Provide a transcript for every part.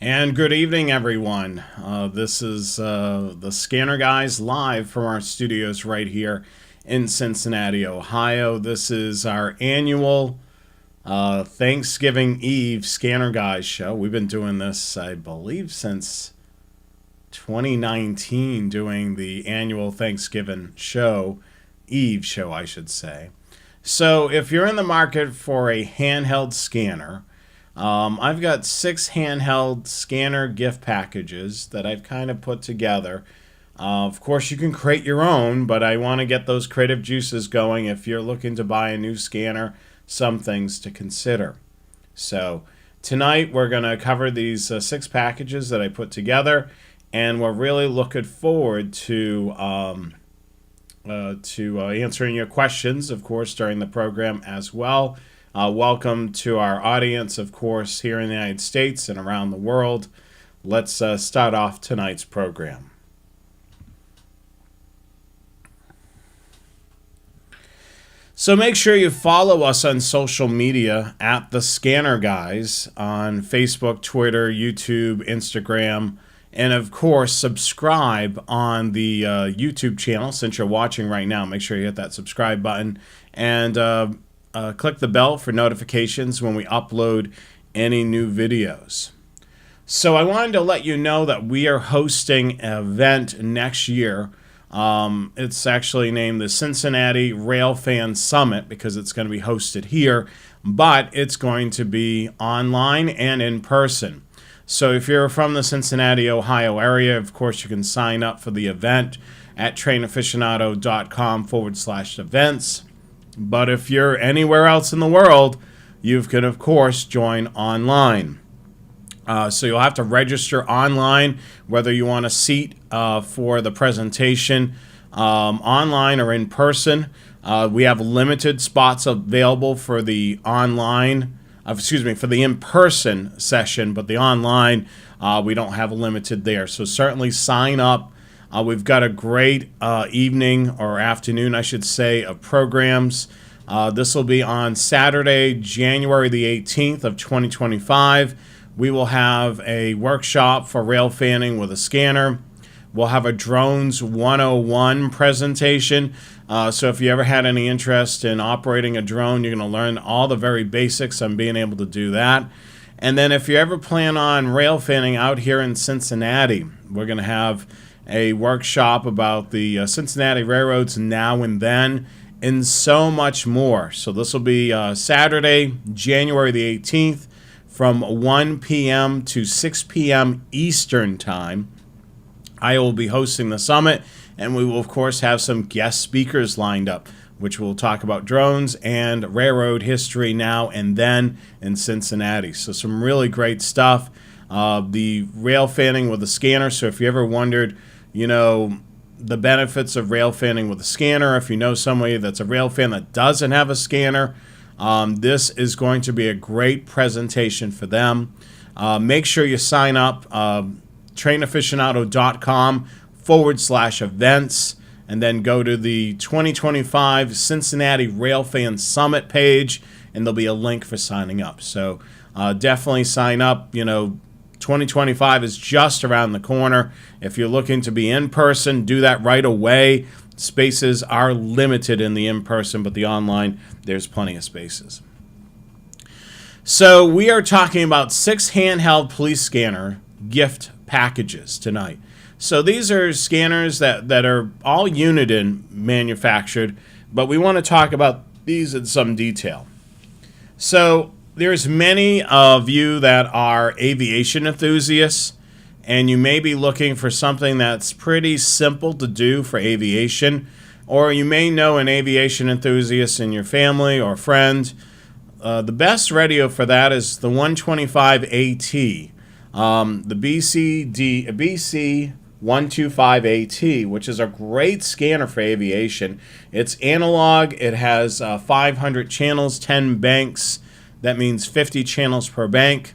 And good evening, everyone. This is the Scanner Guys live from our studios right here in Cincinnati, Ohio. This is our annual Thanksgiving Eve Scanner Guys show. We've been doing this, I believe, since 2019, doing the annual Thanksgiving Eve show, I should say. So if you're in the market for a handheld scanner, I've got 6 handheld scanner gift packages that I've kind of put together. Of course, you can create your own, but I want to get those creative juices going. If you're looking to buy a new scanner, some things to consider. So tonight we're going to cover these 6 packages that I put together, and we're really looking forward to answering your questions, of course, during the program as well. Welcome to our audience, of course, here in the United States and around the world. Let's start off tonight's program. So make sure you follow us on social media at The Scanner Guys on Facebook, Twitter, YouTube, Instagram, and of course, subscribe on the YouTube channel. Since you're watching right now, make sure you hit that subscribe button and click the bell for notifications when we upload any new videos. So I wanted to let you know that we are hosting an event next year. It's actually named the Cincinnati Railfan Summit because it's going to be hosted here, but it's going to be online and in person. So if you're from the Cincinnati, Ohio area, of course, you can sign up for the event at trainaficionado.com/events. But if you're anywhere else in the world, you can, of course, join online. So you'll have to register online, whether you want a seat for the presentation online or in person. We have limited spots available for the for the in-person session, but the online, we don't have limited there. So certainly sign up. We've got a great evening, or afternoon, I should say, of programs. This will be on Saturday, January the 18th of 2025. We will have a workshop for rail fanning with a scanner. We'll have a Drones 101 presentation. So if you ever had any interest in operating a drone, you're going to learn all the very basics on being able to do that. And then if you ever plan on rail fanning out here in Cincinnati, we're going to have a workshop about the Cincinnati railroads now and then, and so much more. So this will be Saturday, January the 18th, from 1 p.m. to 6 p.m. Eastern Time. I will be hosting the summit, and we will, of course, have some guest speakers lined up, which will talk about drones and railroad history now and then in Cincinnati. So some really great stuff. The rail fanning with a scanner. So if you ever wondered, the benefits of rail fanning with a scanner, if you know somebody that's a rail fan that doesn't have a scanner, this is going to be a great presentation for them. Make sure you sign up, trainaficionado.com/events, and then go to the 2025 Cincinnati Railfan Summit page, and there'll be a link for signing up. So definitely sign up. 2025 is just around the corner. If you're looking to be in person, do that right away. Spaces are limited in the in-person, but the online, there's plenty of spaces. So we are talking about 6 handheld police scanner gift packages tonight. So these are scanners that are all Uniden manufactured, but we want to talk about these in some detail. So there's many of you that are aviation enthusiasts, and you may be looking for something that's pretty simple to do for aviation, or you may know an aviation enthusiast in your family or friend. The best radio for that is the 125 AT, the BC 125 AT, which is a great scanner for aviation. It's analog. It has 500 channels, 10 banks. That means 50 channels per bank.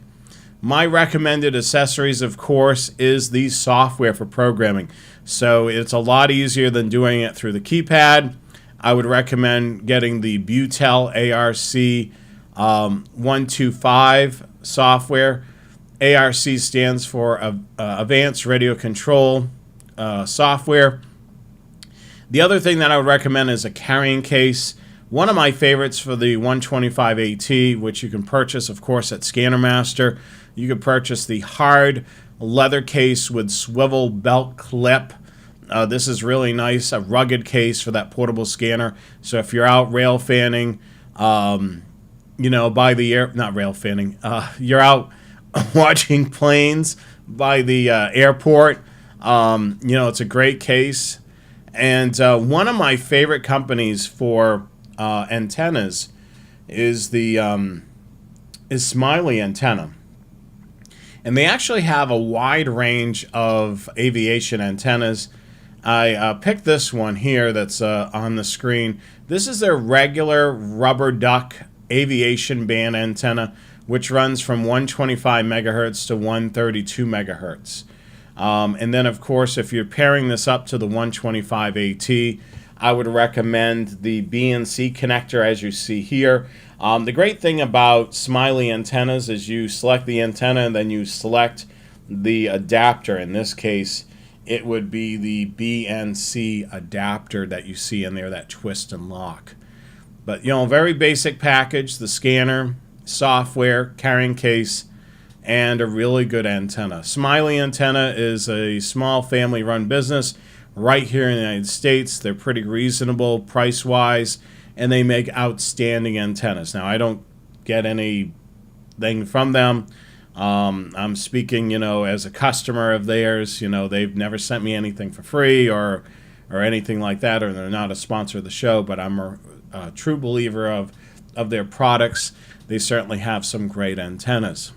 My recommended accessories, of course, is the software for programming. So it's a lot easier than doing it through the keypad. I would recommend getting the Butel ARC 125 software. ARC stands for Advanced Radio Control Software. The other thing that I would recommend is a carrying case. One of my favorites for the 125 AT, which you can purchase, of course, at Scanner Master. You can purchase the hard leather case with swivel belt clip. This is really nice, a rugged case for that portable scanner. So if you're out rail fanning, by the air, not rail fanning, you're out watching planes by the airport, it's a great case. And one of my favorite companies for antennas is Smiley Antenna. And they actually have a wide range of aviation antennas. I picked this one here that's on the screen. This is their regular rubber duck aviation band antenna, which runs from 125 megahertz to 132 megahertz. And then, of course, if you're pairing this up to the 125 AT, I would recommend the BNC connector, as you see here. The great thing about Smiley antennas is you select the antenna and then you select the adapter. In this case, it would be the BNC adapter that you see in there, that twist and lock. But, very basic package, the scanner, software, carrying case, and a really good antenna. Smiley Antenna is a small family-run business right here in the United States. They're pretty reasonable price-wise, and they make outstanding antennas. Now, I don't get anything from them. I'm speaking, as a customer of theirs. They've never sent me anything for free or anything like that, or they're not a sponsor of the show, but I'm a true believer of their products. They certainly have some great antennas.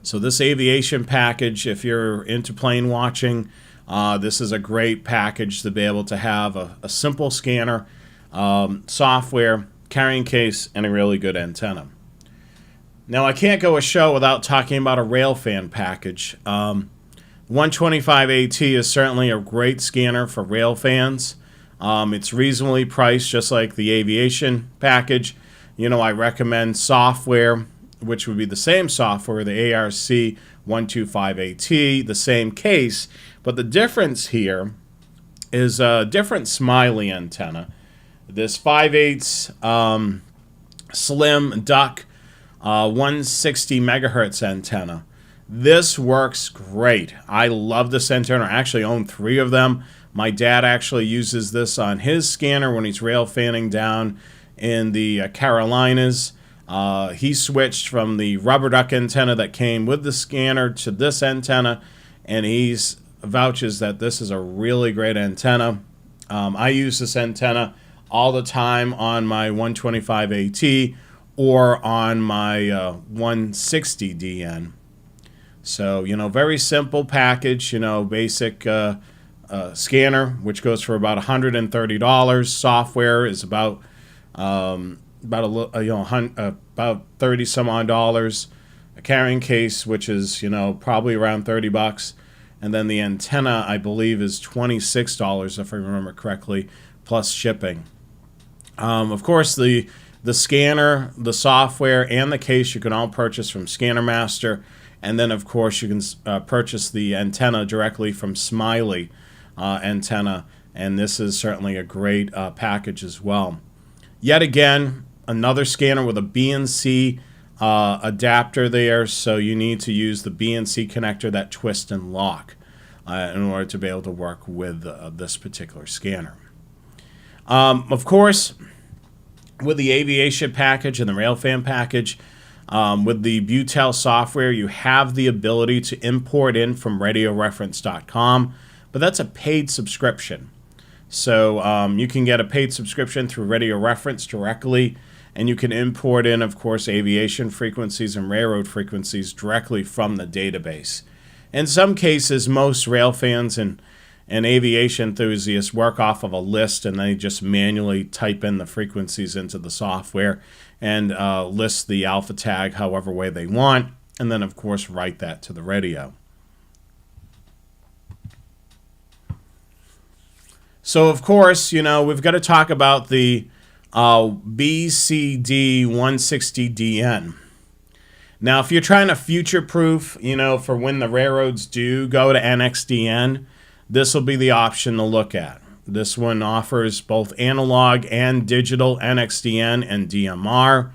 So this aviation package, if you're into plane watching, this is a great package to be able to have a simple scanner, software, carrying case, and a really good antenna. Now, I can't go a show without talking about a railfan package. 125 AT is certainly a great scanner for railfans. It's reasonably priced, just like the aviation package. I recommend software, which would be the same software, the ARC 125 AT, the same case. But the difference here is a different Smiley antenna. This 5/8 slim duck 160 megahertz antenna. This works great. I love this antenna. I actually own 3 of them. My dad actually uses this on his scanner when he's rail fanning down in the Carolinas. He switched from the rubber duck antenna that came with the scanner to this antenna, and he vouches that this is a really great antenna. I use this antenna all the time on my 125 AT or on my 160 DN. So, very simple package, basic scanner, which goes for about $130. Software is about 30 some odd dollars. A carrying case, which is probably around $30, and then the antenna, I believe, is $26 if I remember correctly, plus shipping. Of course, the scanner, the software, and the case you can all purchase from Scanner Master, and then of course you can purchase the antenna directly from Smiley Antenna, and this is certainly a great package as well. Yet again, another scanner with a BNC adapter there, so you need to use the BNC connector, that twist and lock, in order to be able to work with this particular scanner. Of course, with the aviation package and the railfan package, with the Butel software, you have the ability to import in from radioreference.com, but that's a paid subscription. So you can get a paid subscription through Radio Reference directly, and you can import in, of course, aviation frequencies and railroad frequencies directly from the database. In some cases, most rail fans and aviation enthusiasts work off of a list, and they just manually type in the frequencies into the software and list the alpha tag however way they want, and then, of course, write that to the radio. So, of course, we've got to talk about the BCD 160DN. Now, if you're trying to future-proof, for when the railroads do go to NXDN, this will be the option to look at. This one offers both analog and digital NXDN and DMR.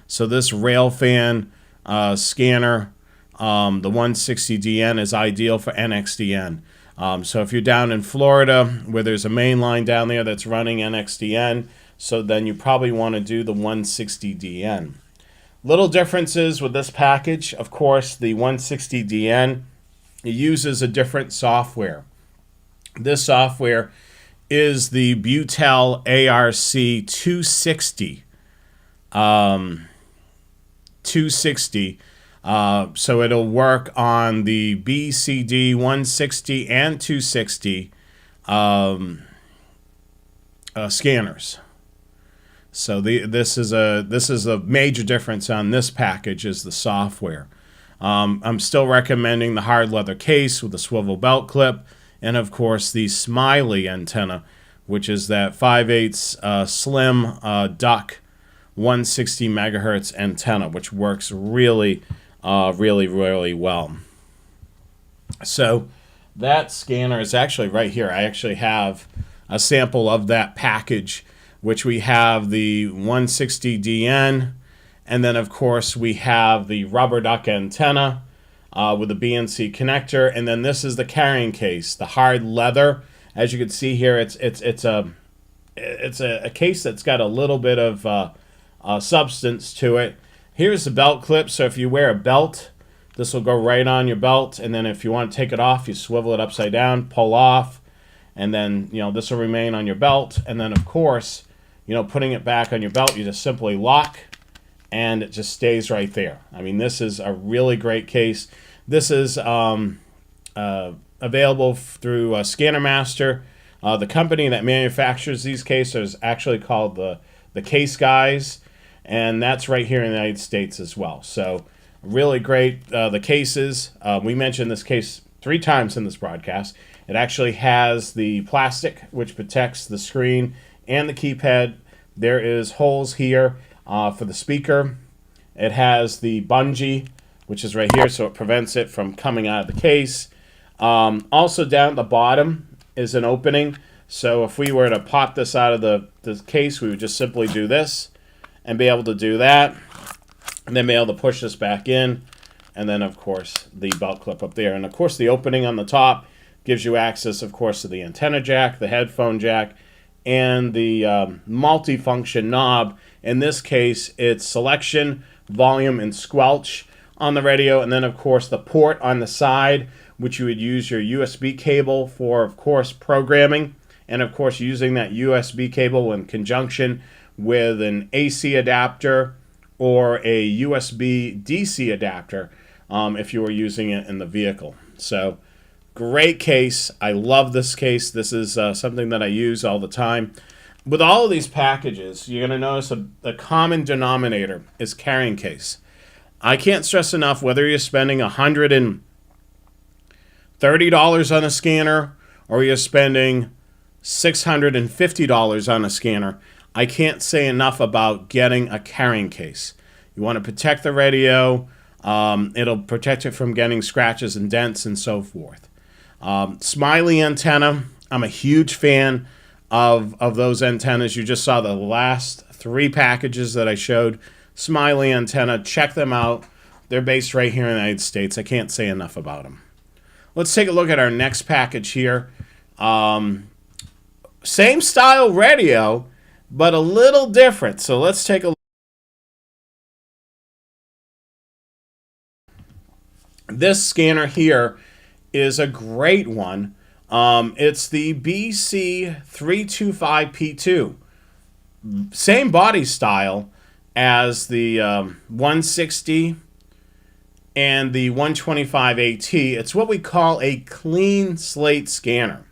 So this railfan scanner, the 160DN, is ideal for NXDN. So if you're down in Florida where there's a main line down there that's running NXDN, so then you probably want to do the 160DN. Little differences with this package. Of course, the 160DN uses a different software. This software is the Butel ARC 260. 260. So it'll work on the BCD 160 and 260 scanners. So this is a major difference on this package is the software. I'm still recommending the hard leather case with the swivel belt clip, and of course the Smiley antenna, which is that 5/8 slim duck 160 megahertz antenna, which works really well. So that scanner is actually right here. I actually have a sample of that package, which we have the 160DN, and then of course we have the rubber duck antenna with a BNC connector, and then this is the carrying case, the hard leather. As you can see here, it's a case that's got a little bit of substance to it. Here's the belt clip, so if you wear a belt, this will go right on your belt, and then if you want to take it off, you swivel it upside down, pull off, and then this will remain on your belt. And then of course, putting it back on your belt, you just simply lock, and it just stays right there. I mean, this is a really great case. This is available through Scanner Master. The company that manufactures these cases is actually called the Case Guys, and that's right here in the United States as well. So really great. The cases, we mentioned this case 3 times in this broadcast. It actually has the plastic which protects the screen and the keypad. There is holes here for the speaker. It has the bungee, which is right here, so it prevents it from coming out of the case. Also down at the bottom is an opening. So if we were to pop this out of the case, we would just simply do this and be able to do that, and then be able to push this back in, and then of course the belt clip up there. And of course the opening on the top gives you access, of course, to the antenna jack, the headphone jack, and the multifunction knob. In this case, it's selection, volume, and squelch on the radio, and then of course the port on the side, which you would use your USB cable for, of course, programming, and of course using that USB cable in conjunction with an AC adapter or a USB DC adapter if you were using it in the vehicle. So great case. I love this case. This is something that I use all the time. With all of these packages, you're going to notice a common denominator is carrying case. I can't stress enough, whether you're spending $130 on a scanner or you're spending $650 on a scanner, I can't say enough about getting a carrying case. You want to protect the radio. It'll protect it from getting scratches and dents and so forth. Smiley antenna, I'm a huge fan of those antennas. You just saw the last 3 packages that I showed. Smiley antenna, check them out. They're based right here in the United States. I can't say enough about them. Let's take a look at our next package here. Same style radio, but a little different. So let's take a look. This scanner here is a great one. It's the BC325P2. Same body style as the 160 and the 125AT. It's what we call a clean slate scanner.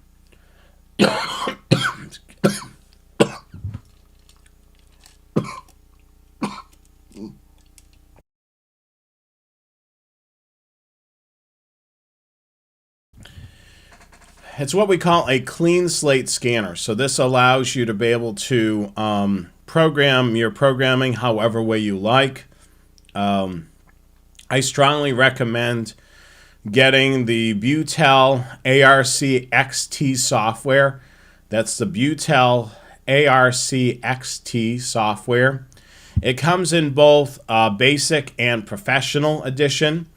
It's what we call a clean slate scanner. So this allows you to be able to program your programming however way you like. I strongly recommend getting the Butel ARC XT software. That's the Butel ARC XT software. It comes in both basic and professional edition.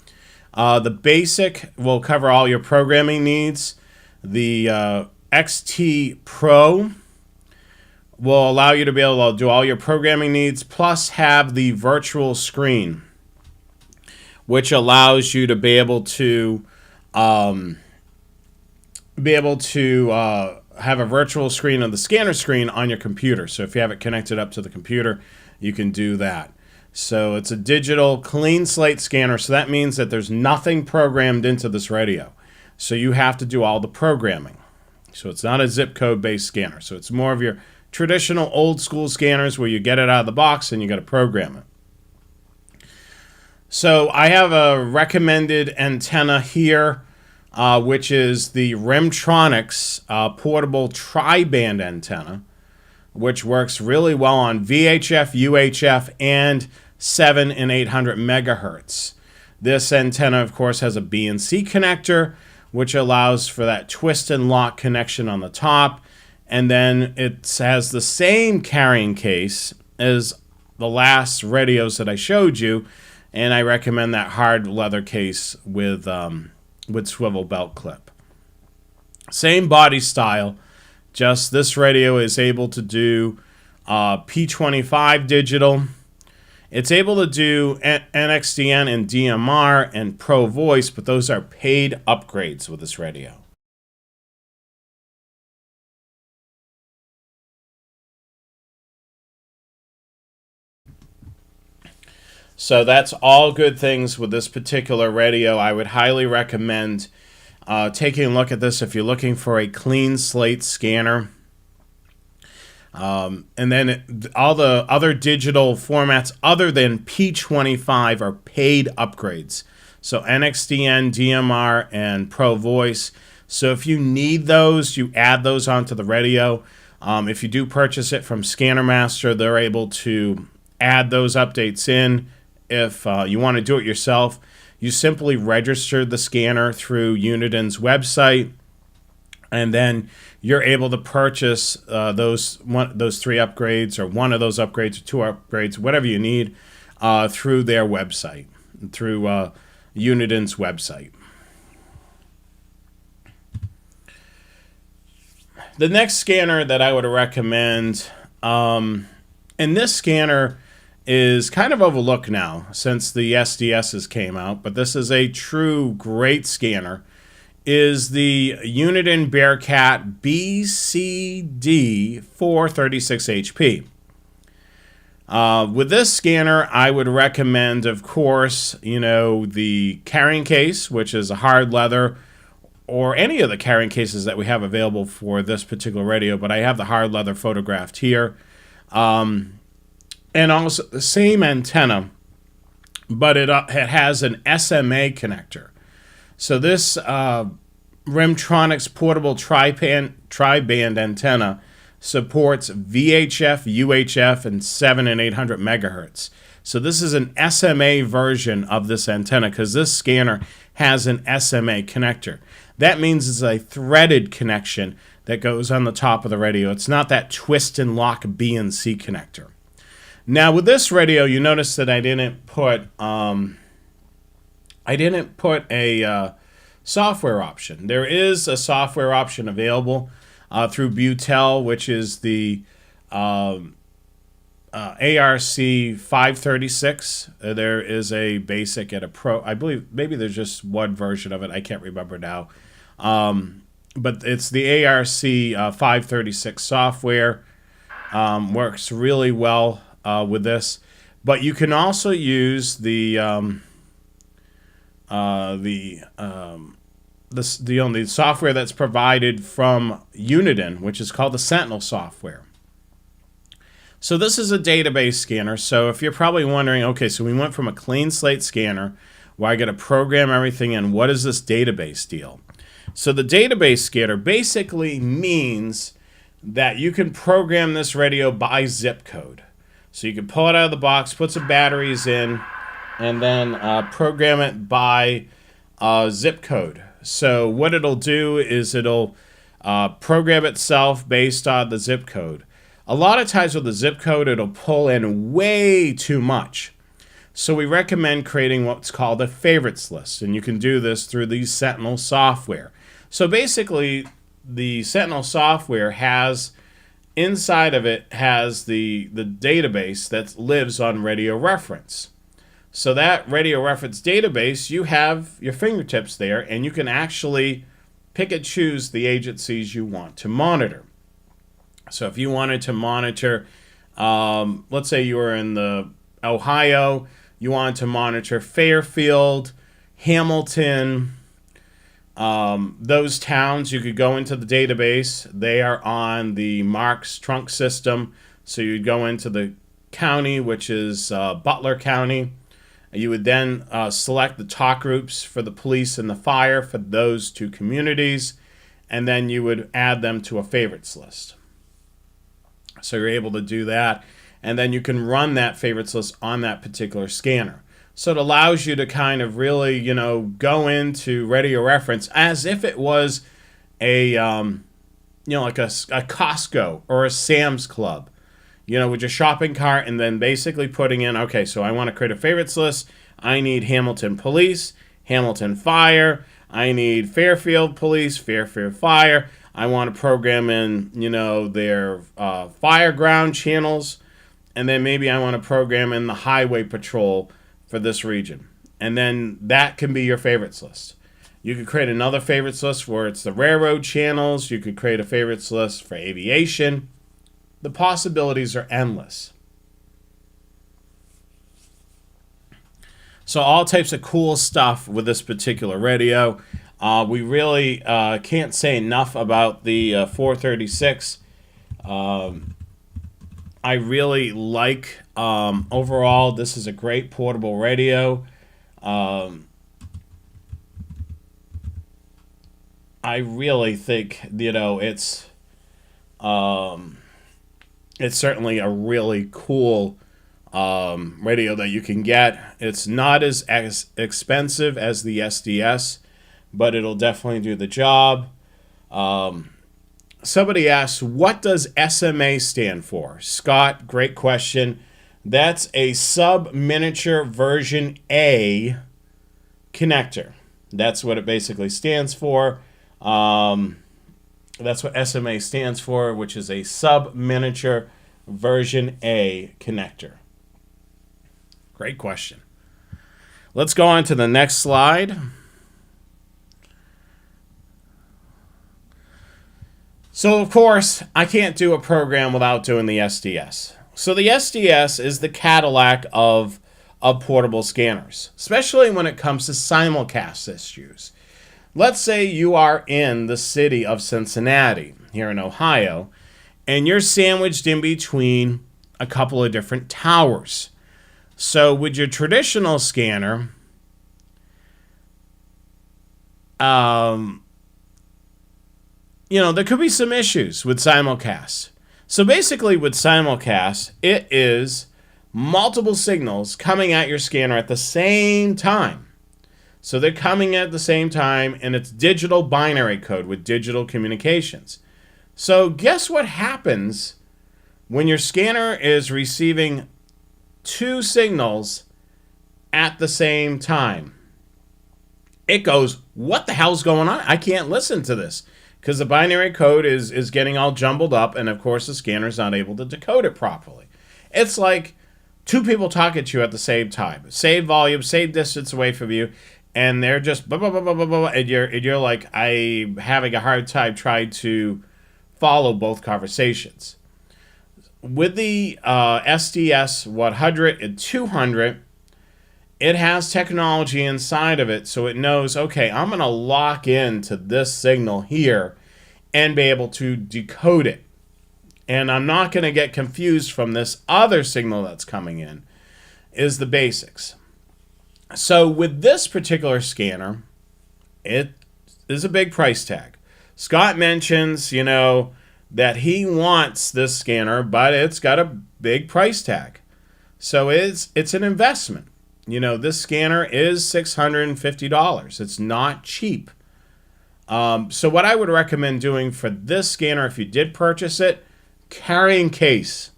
The basic will cover all your programming needs. The XT Pro will allow you to be able to do all your programming needs, plus have the virtual screen, which allows you to be able to have a virtual screen of the scanner screen on your computer. So if you have it connected up to the computer, you can do that. So it's a digital clean slate scanner. So that means that there's nothing programmed into this radio. So you have to do all the programming. So it's not a zip code based scanner. So it's more of your traditional old school scanners where you get it out of the box and you got to program it. So I have a recommended antenna here, which is the Remtronics portable tri-band antenna, which works really well on VHF, UHF, and 7 and 800 megahertz. This antenna, of course, has a B and C connector, which allows for that twist and lock connection on the top. And then it has the same carrying case as the last radios that I showed you, and I recommend that hard leather case with swivel belt clip. Same body style, just this radio is able to do P25 digital. It's able to do NXDN and DMR and Pro Voice, but those are paid upgrades with this radio. So that's all good things with this particular radio. I would highly recommend taking a look at this if you're looking for a clean slate scanner. And then all the other digital formats other than P25 are paid upgrades. So NXDN, DMR, and Pro Voice. So if you need those, you add those onto the radio. If you do purchase it from Scanner Master, they're able to add those updates in. If you want to do it yourself, you simply register the scanner through Unidon's website, and then you're able to purchase those three upgrades, or one of those upgrades, or two upgrades, whatever you need, through their website, through Unidon's website. The next scanner that I would recommend, and this scanner is kind of overlooked now since the SDSs came out, but this is a true great scanner, is the Unidon Bearcat BCD 436HP. With this scanner, I would recommend, of course, the carrying case, which is a hard leather, or any of the carrying cases that we have available for this particular radio, but I have the hard leather photographed here. And also the same antenna, but it has an SMA connector. So this Remtronics portable tri-band antenna supports VHF, UHF, and 7 and 800 megahertz. So this is an SMA version of this antenna because this scanner has an SMA connector. That means it's a threaded connection that goes on the top of the radio. It's not that twist and lock B and C connector. Now with this radio, you notice that I didn't put a software option. There is a software option available through Butel, which is the ARC 536. There is a basic and a pro. I believe maybe there's just one version of it. I can't remember now. But it's the ARC 536 software. Works really well with this. But you can also use the software that's provided from Unidon, which is called the Sentinel software. So this is a database scanner. So if you're probably wondering, okay, so we went from a clean slate scanner where I got to program everything in. What is this database deal? So the database scanner basically means that you can program this radio by zip code. So you can pull it out of the box, put some batteries in, and then program it by zip code. So what it'll do is it'll program itself based on the zip code. A lot of times with the zip code, it'll pull in way too much. So we recommend creating what's called a favorites list, and you can do this through the Sentinel software. So basically, the Sentinel software has, inside of it, has the database that lives on Radio Reference. So that Radio Reference database, you have your fingertips there, and you can actually pick and choose the agencies you want to monitor. So if you wanted to monitor, let's say you were in the Ohio, you wanted to monitor Fairfield, Hamilton, those towns, you could go into the database. They are on the Marks trunk system. So you'd go into the county, which is Butler County. You would then select the talk groups for the police and the fire for those two communities, and then you would add them to a favorites list. So you're able to do that, and then you can run that favorites list on that particular scanner. So it allows you to kind of really, go into Radio Reference as if it was a, like a Costco or a Sam's Club, with your shopping cart, and then basically putting in, okay, so I want to create a favorites list. I need Hamilton Police, Hamilton Fire. I need Fairfield Police, Fairfield Fire. I want to program in, their fireground channels. And then maybe I want to program in the highway patrol for this region. And then that can be your favorites list. You could create another favorites list where it's the railroad channels. You could create a favorites list for aviation. The possibilities are endless. So all types of cool stuff with this particular radio. We really can't say enough about the 436. I really like, overall, this is a great portable radio. I really think, it's certainly a really cool radio that you can get. It's not as expensive as the SDS, but it'll definitely do the job. Somebody asks, what does SMA stand for? Scott, great question. That's a sub-miniature version A connector. That's what it basically stands for. That's what SMA stands for, which is a sub-miniature version A connector. Great question. Let's go on to the next slide. So, of course, I can't do a program without doing the SDS. So the SDS is the Cadillac of portable scanners, especially when it comes to simulcast issues. Let's say you are in the city of Cincinnati, here in Ohio, and you're sandwiched in between a couple of different towers. So with your traditional scanner, there could be some issues with simulcast. So basically with simulcast, it is multiple signals coming at your scanner at the same time. So they're coming at the same time, and it's digital binary code with digital communications. So guess what happens when your scanner is receiving two signals at the same time? It goes, what the hell's going on? I can't listen to this, because the binary code is getting all jumbled up, and of course the scanner's not able to decode it properly. It's like two people talking to you at the same time. Same volume, same distance away from you, and they're just blah, blah, blah, blah, blah, blah, and you're like, I'm having a hard time trying to follow both conversations. With the SDS 100 and 200, it has technology inside of it, so it knows, okay, I'm going to lock into this signal here and be able to decode it. And I'm not going to get confused from this other signal that's coming in, is the basics. So with this particular scanner, it is a big price tag. Scott mentions, that he wants this scanner, but it's got a big price tag. So it's an investment. This scanner is $650. It's not cheap. So what I would recommend doing for this scanner, if you did purchase it, carrying case.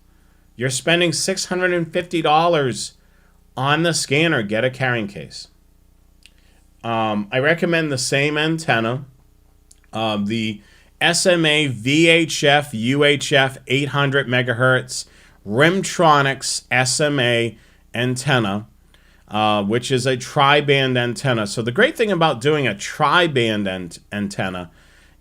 You're spending $650 on the scanner. Get a carrying case. I recommend the same antenna, the SMA VHF UHF 800 megahertz Rimtronics SMA antenna, which is a tri-band antenna. So the great thing about doing a tri-band antenna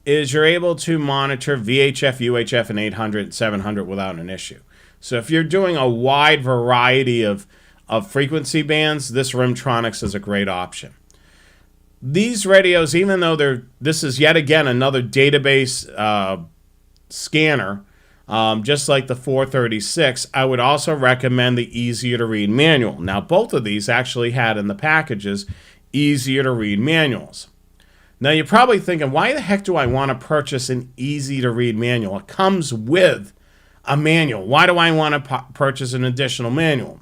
is you're able to monitor VHF, UHF, and 800, 700 without an issue. So if you're doing a wide variety of frequency bands, this Rimtronics is a great option. These radios, even though this is yet again another database scanner, just like the 436, I would also recommend the easier to read manual. Now, both of these actually had in the packages easier to read manuals. Now, you're probably thinking, why the heck do I want to purchase an easy to read manual? It comes with a manual. Why do I want to purchase an additional manual?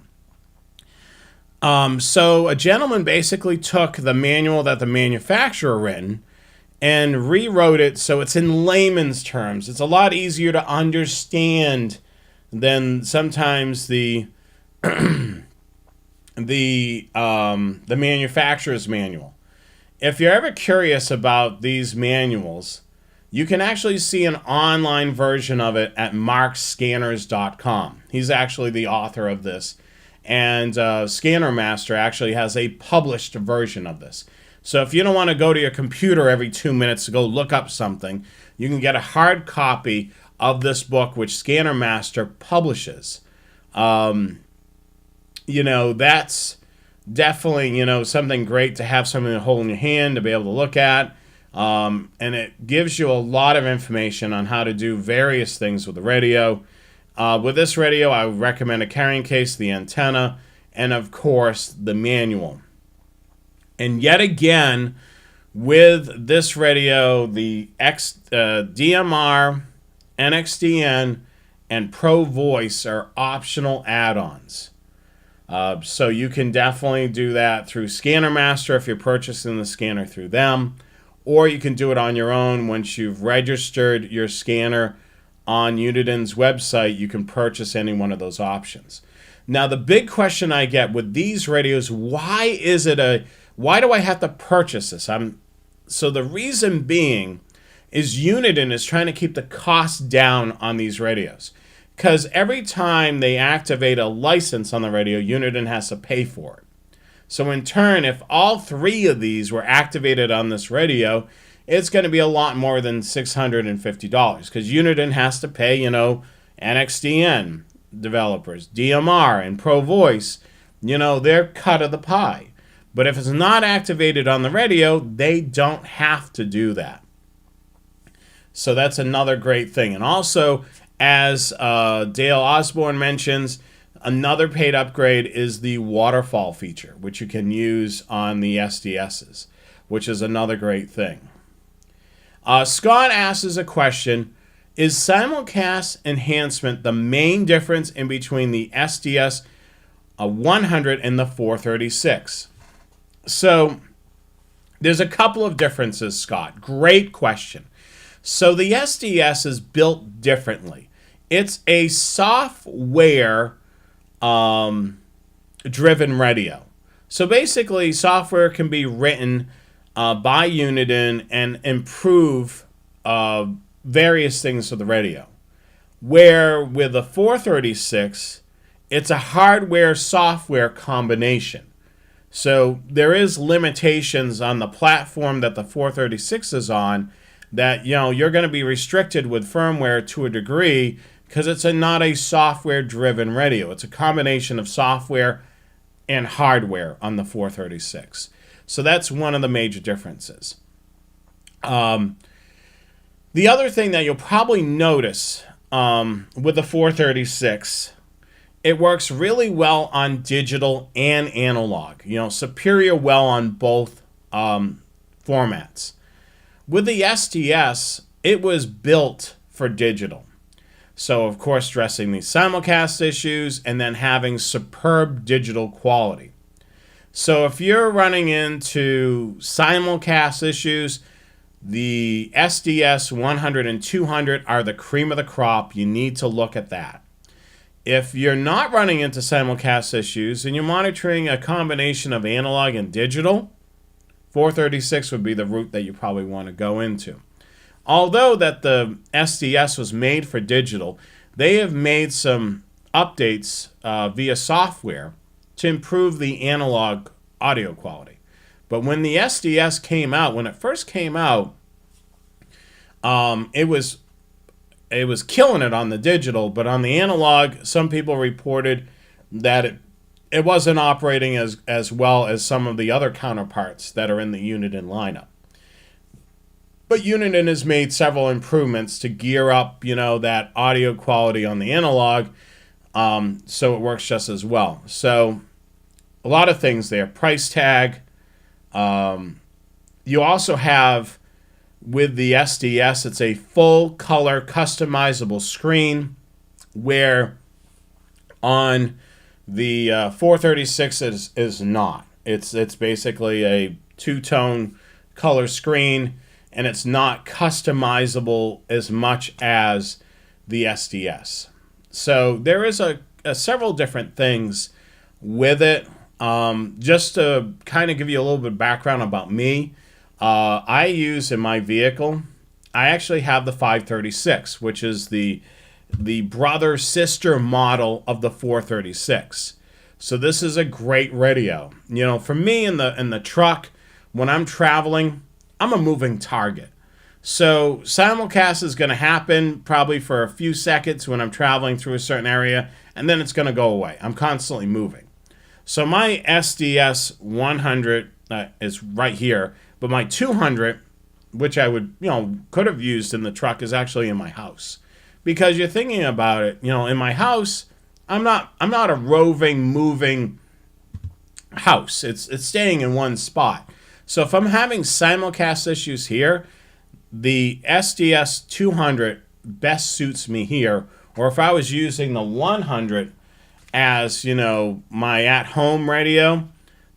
So a gentleman basically took the manual that the manufacturer written and rewrote it so it's in layman's terms. It's a lot easier to understand than sometimes the manufacturer's manual. If you're ever curious about these manuals, you can actually see an online version of it at markscanners.com. He's actually the author of this. And Scanner Master actually has a published version of this. So if you don't want to go to your computer every 2 minutes to go look up something, you can get a hard copy of this book, which Scanner Master publishes. That's definitely, something great to have something to hold in your hand to be able to look at. And it gives you a lot of information on how to do various things with the radio. With this radio, I would recommend a carrying case, the antenna, and of course, the manual. And yet again, with this radio, the DMR, NXDN, and Pro Voice are optional add-ons. So you can definitely do that through Scanner Master if you're purchasing the scanner through them, or you can do it on your own once you've registered your scanner on Unidon's website. You can purchase any one of those options. Now, the big question I get with these radios, why do I have to purchase this? So the reason being is Unidon is trying to keep the cost down on these radios. Because every time they activate a license on the radio, Unidon has to pay for it. So in turn, if all three of these were activated on this radio, it's going to be a lot more than $650 because Unidon has to pay, NXDN developers, DMR, and Pro Voice, their cut of the pie. But if it's not activated on the radio, they don't have to do that. So that's another great thing. And also, as Dale Osborne mentions, another paid upgrade is the waterfall feature, which you can use on the SDSs, which is another great thing. Scott asks a question, is simulcast enhancement the main difference in between the SDS 100 and the 436? So there's a couple of differences, Scott. Great question. So the SDS is built differently. It's a software driven radio. So basically, software can be written by Unidon and improve various things for the radio. Where with the 436, it's a hardware-software combination. So there is limitations on the platform that the 436 is on that, you're going to be restricted with firmware to a degree because it's not a software-driven radio. It's a combination of software and hardware on the 436. So that's one of the major differences. The other thing that you'll probably notice with the 436, it works really well on digital and analog. Superior well on both formats. With the SDS, it was built for digital. So, of course, addressing these simulcast issues and then having superb digital quality. So if you're running into simulcast issues, the SDS 100 and 200 are the cream of the crop. You need to look at that. If you're not running into simulcast issues and you're monitoring a combination of analog and digital, 436 would be the route that you probably want to go into. Although that the SDS was made for digital, they have made some updates via software to improve the analog audio quality. But when the SDS came out, when it first came out, it was killing it on the digital, but on the analog, some people reported that it wasn't operating as well as some of the other counterparts that are in the Uniden lineup. But Uniden has made several improvements to gear up, that audio quality on the analog, so it works just as well. So a lot of things there. Price tag. You also have, with the SDS, it's a full color customizable screen, where on the 436 is not. It's basically a two-tone color screen, and it's not customizable as much as the SDS. So there is a several different things with it. Just to kind of give you a little bit of background about me, I use in my vehicle, I actually have the 536, which is the brother sister model of the 436. So this is a great radio. For me in the truck, when I'm traveling, I'm a moving target. So simulcast is going to happen probably for a few seconds when I'm traveling through a certain area, and then it's going to go away. I'm constantly moving. So my SDS 100 is right here, but my 200, which I would, could have used in the truck, is actually in my house. Because you're thinking about it, in my house, I'm not a roving, moving house. It's staying in one spot. So if I'm having simulcast issues here, the SDS 200 best suits me here. Or if I was using the 100 as, my at-home radio,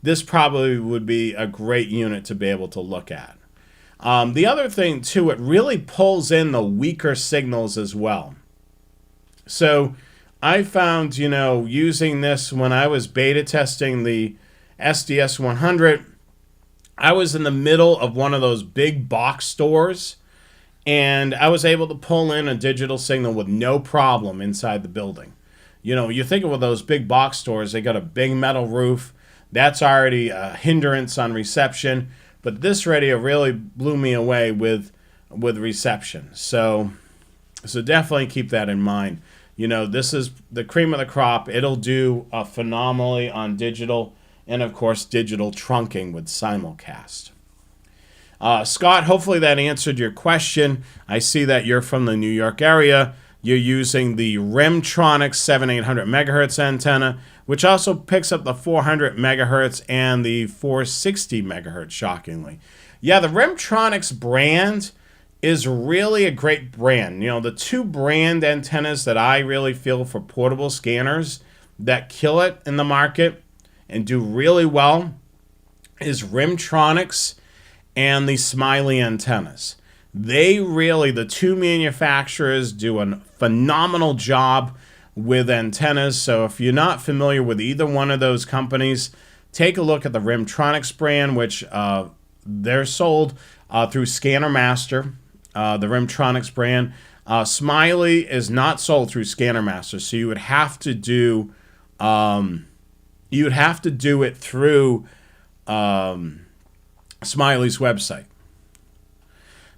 this probably would be a great unit to be able to look at. The other thing, too, it really pulls in the weaker signals as well. So I found, using this when I was beta testing the SDS 100, I was in the middle of one of those big box stores, and I was able to pull in a digital signal with no problem inside the building. You think of those big box stores, they got a big metal roof. That's already a hindrance on reception. But this radio really blew me away with reception. So definitely keep that in mind. This is the cream of the crop. It'll do phenomenally on digital, and of course digital trunking with simulcast. Scott, hopefully that answered your question. I see that you're from the New York area. You're using the Remtronics 7800 megahertz antenna, which also picks up the 400 megahertz and the 460 megahertz, shockingly. Yeah, the Remtronics brand is really a great brand. The two brand antennas that I really feel for portable scanners that kill it in the market and do really well is Remtronics and the Smiley antennas. The two manufacturers do a phenomenal job with antennas. So if you're not familiar with either one of those companies, take a look at the Remtronics brand, which they're sold through Scanner Master, the Remtronics brand. Smiley is not sold through Scanner Master, so you would have to do it through Smiley's website.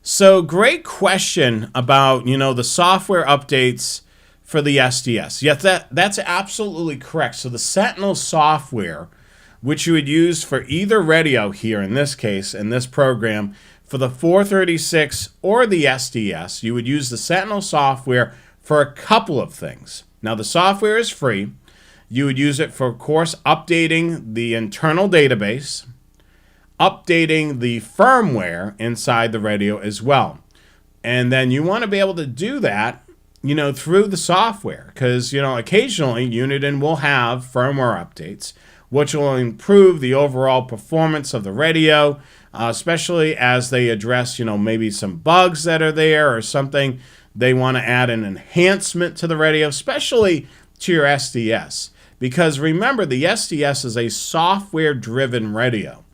So great question about, the software updates for the SDS. Yes, that's absolutely correct. So the Sentinel software, which you would use for either radio here, in this case, in this program, for the 436 or the SDS, you would use the Sentinel software for a couple of things. Now, the software is free. You would use it for, of course, updating the internal database, updating the firmware inside the radio as well. And then you want to be able to do that, through the software, because, occasionally Uniden will have firmware updates which will improve the overall performance of the radio, especially as they address, maybe some bugs that are there or something. They want to add an enhancement to the radio, especially to your SDS. Because remember, the SDS is a software-driven radio.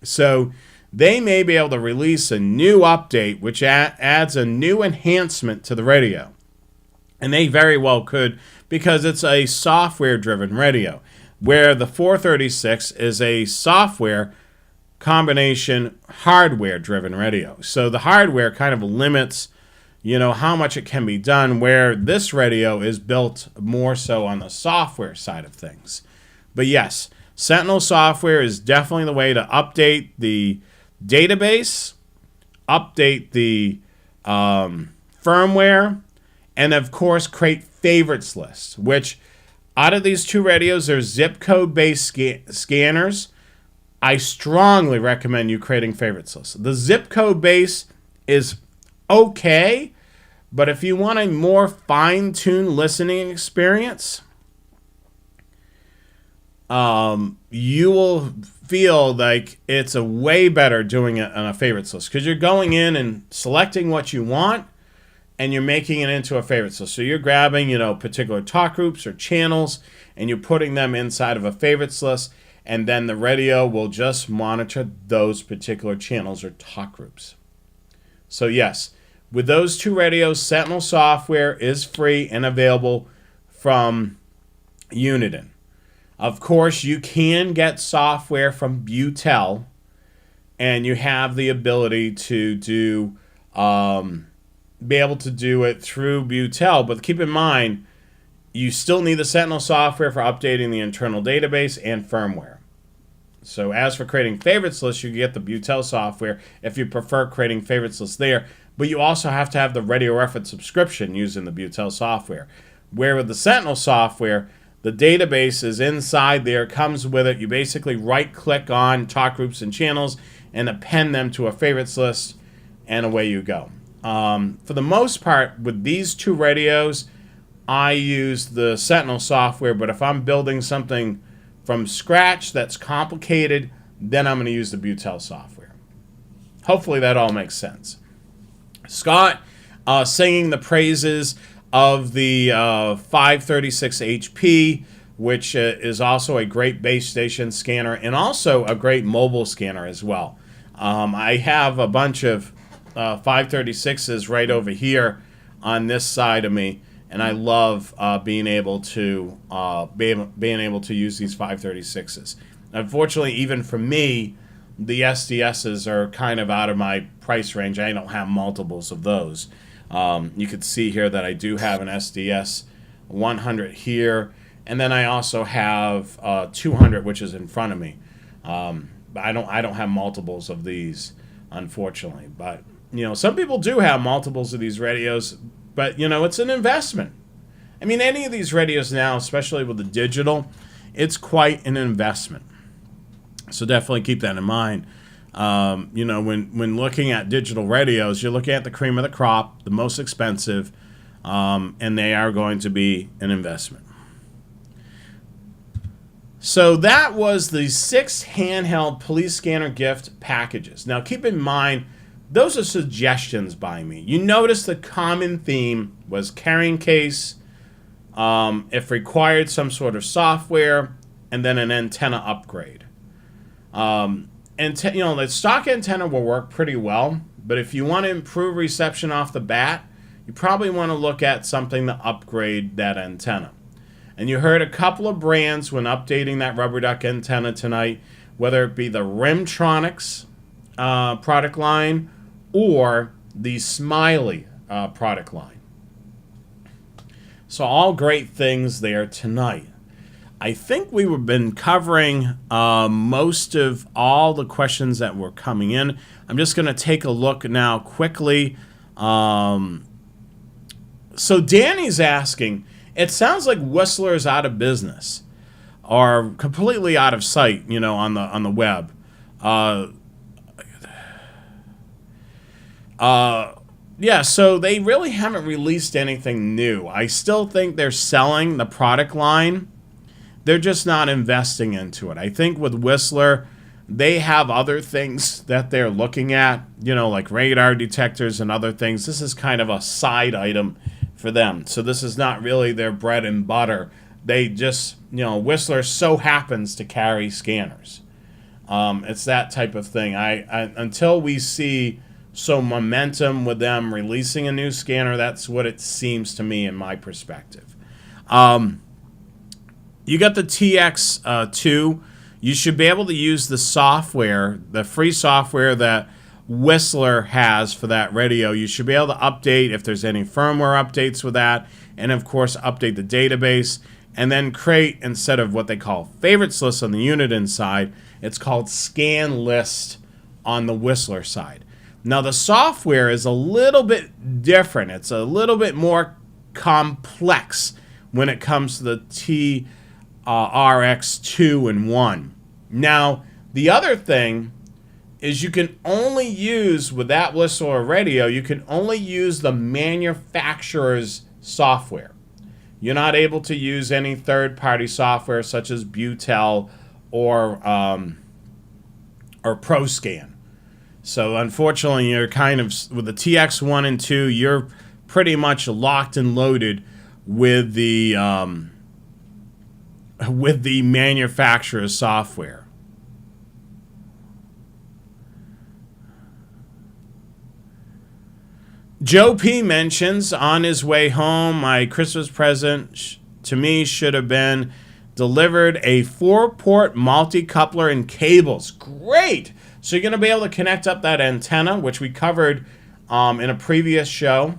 So they may be able to release a new update which adds a new enhancement to the radio. And they very well could, because it's a software-driven radio, where the 436 is a software combination hardware-driven radio. So the hardware kind of limits, how much it can be done, where this radio is built more so on the software side of things. But yes, Sentinel software is definitely the way to update the database, update the firmware, and of course create favorites lists, which out of these two radios, there's zip code based scanners. I strongly recommend you creating favorites lists. The zip code base is okay, but if you want a more fine-tuned listening experience, you will feel like it's a way better doing it on a favorites list, because you're going in and selecting what you want and you're making it into a favorites list. So you're grabbing, particular talk groups or channels and you're putting them inside of a favorites list, and then the radio will just monitor those particular channels or talk groups. So yes, with those two radios, Sentinel software is free and available from Uniden. Of course, you can get software from Butel, and you have the ability to be able to do it through Butel. But keep in mind, you still need the Sentinel software for updating the internal database and firmware. So as for creating favorites lists, you get the Butel software if you prefer creating favorites lists there. But you also have to have the Radio Reference subscription using the Butel software. Where with the Sentinel software, the database is inside there, comes with it. You basically right-click on talk groups and channels and append them to a favorites list, and away you go. For the most part, with these two radios, I use the Sentinel software, but if I'm building something from scratch that's complicated, then I'm going to use the Butel software. Hopefully that all makes sense. Scott singing the praises of the 536 HP, which is also a great base station scanner and also a great mobile scanner as well. I have a bunch of 536s right over here on this side of me, and I love being able to use these 536s. Unfortunately, even for me, the SDSs are kind of out of my price range. I don't have multiples of those. You can see here that I do have an SDS 100 here, and then I also have 200, which is in front of me. But I don't have multiples of these, unfortunately. But some people do have multiples of these radios, but it's an investment. I mean, any of these radios now, especially with the digital, it's quite an investment. So definitely keep that in mind. When looking at digital radios, you're looking at the cream of the crop, the most expensive, and they are going to be an investment. So that was the 6 handheld police scanner gift packages. Now keep in mind, those are suggestions by me. You notice the common theme was carrying case, if required, some sort of software, and then an antenna upgrade. The stock antenna will work pretty well, but if you want to improve reception off the bat, you probably want to look at something to upgrade that antenna. And you heard a couple of brands when updating that rubber duck antenna tonight, whether it be the Rimtronics product line or the Smiley product line. So all great things there tonight. I think we've been covering most of all the questions that were coming in. I'm just going to take a look now quickly. So Danny's asking, it sounds like Whistler's out of business or completely out of sight, on the web. Yeah, so they really haven't released anything new. I still think they're selling the product line. they're just not investing into it. I think with Whistler, they have other things that they're looking at, like radar detectors and other things. This is kind of a side item for them. So this is not really their bread and butter. They just, Whistler so happens to carry scanners. It's that type of thing. I until we see some momentum with them releasing a new scanner, that's what it seems to me in my perspective. You got the TX2. You should be able to use the software, the free software that Whistler has for that radio. You should be able to update if there's any firmware updates with that, and of course update the database, and then create, instead of what they call favorites list on the unit inside, it's called scan list on the Whistler side. Now the software is a little bit different. It's a little bit more complex when it comes to the RX2 and 1. Now, the other thing is you can only use, with that Whistler radio, you can only use the manufacturer's software. You're not able to use any third-party software such as Butel or ProScan. So unfortunately, you're kind of, with the TX1 and 2, you're pretty much locked and loaded with the manufacturer's software. Joe P. mentions, on his way home, my Christmas present to me should have been delivered a 4-port multi-coupler and cables. Great! So you're going to be able to connect up that antenna, which we covered in a previous show,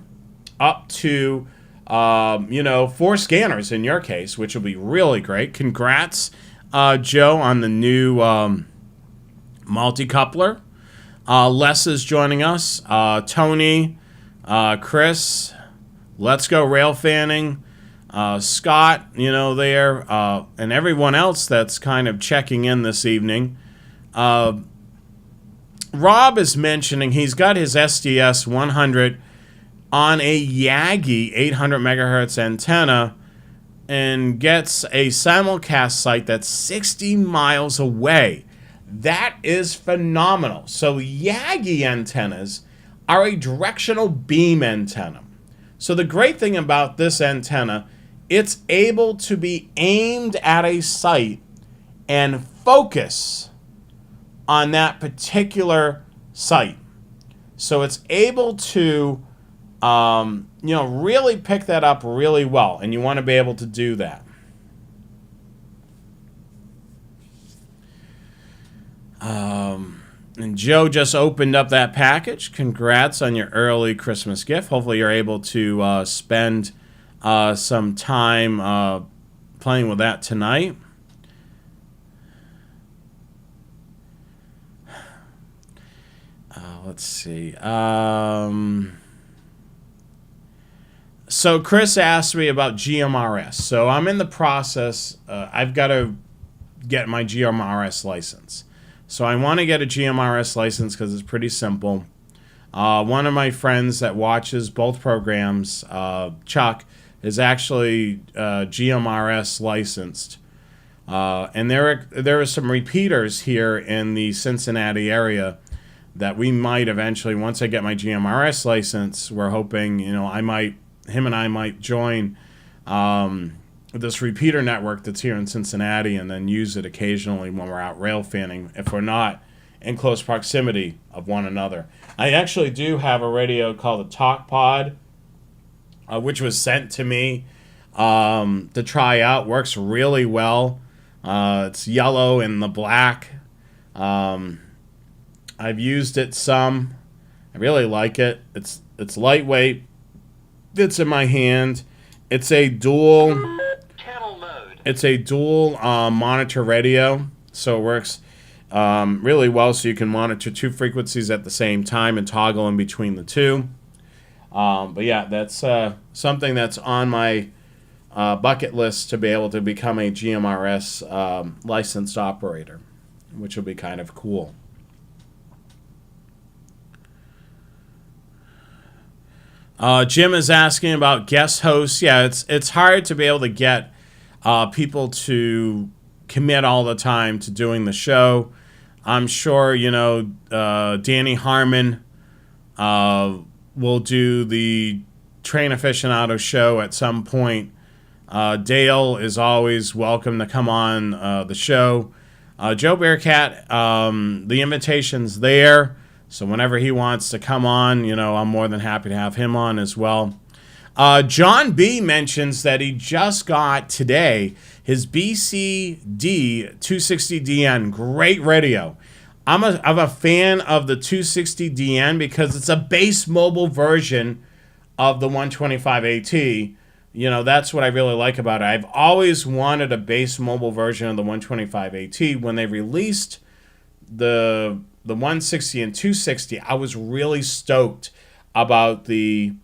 up to 4 scanners in your case, which will be really great. Congrats, Joe, on the new multi-coupler. Les is joining us. Tony, Chris, Let's Go Rail Fanning, Scott, there, and everyone else that's kind of checking in this evening. Rob is mentioning he's got his SDS 100 on a Yagi 800 megahertz antenna and gets a simulcast site that's 60 miles away. That is phenomenal. So Yagi antennas are a directional beam antenna. So the great thing about this antenna, it's able to be aimed at a site and focus on that particular site. So it's able to really pick that up really well, and you want to be able to do that. And Joe just opened up that package. Congrats on your early Christmas gift. Hopefully you're able to spend some time playing with that tonight. Let's see. So Chris asked me about GMRS. So I'm in the process. I've got to get my GMRS license. So I want to get a GMRS license because it's pretty simple. One of my friends that watches both programs, Chuck, is actually GMRS licensed. And there are some repeaters here in the Cincinnati area that we might eventually, once I get my GMRS license, we're hoping, him and I might join this repeater network that's here in Cincinnati and then use it occasionally when we're out rail fanning if we're not in close proximity of one another. I actually do have a radio called a Talk Pod, which was sent to me to try out. Works really well. It's yellow and the black. I've used it some. I really like it. It's lightweight. Fits in my hand. It's a dual. It's a dual monitor radio, so it works really well. So you can monitor 2 frequencies at the same time and toggle in between the 2. But yeah, that's something that's on my bucket list to be able to become a GMRS licensed operator, which will be kind of cool. Jim is asking about guest hosts. Yeah, it's hard to be able to get people to commit all the time to doing the show. I'm sure, Danny Harmon will do the Train Aficionado show at some point. Dale is always welcome to come on the show. Joe Bearcat, the invitation's there. So whenever he wants to come on, I'm more than happy to have him on as well. John B. mentions that he just got today his BCD 260DN. Great radio. I'm a fan of the 260DN because it's a base mobile version of the 125 AT. That's what I really like about it. I've always wanted a base mobile version of the 125 AT. When they released the 160 and 260, I was really stoked about the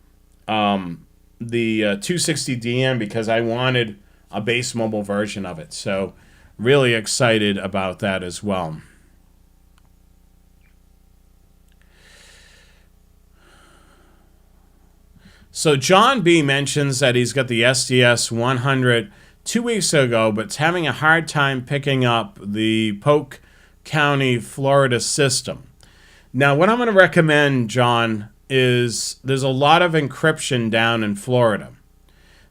260DN because I wanted a base mobile version of it. So really excited about that as well. So John B. mentions that he's got the SDS 100 2 weeks ago, but it's having a hard time picking up the Polk County, Florida system. Now, what I'm going to recommend, John, is there's a lot of encryption down in Florida.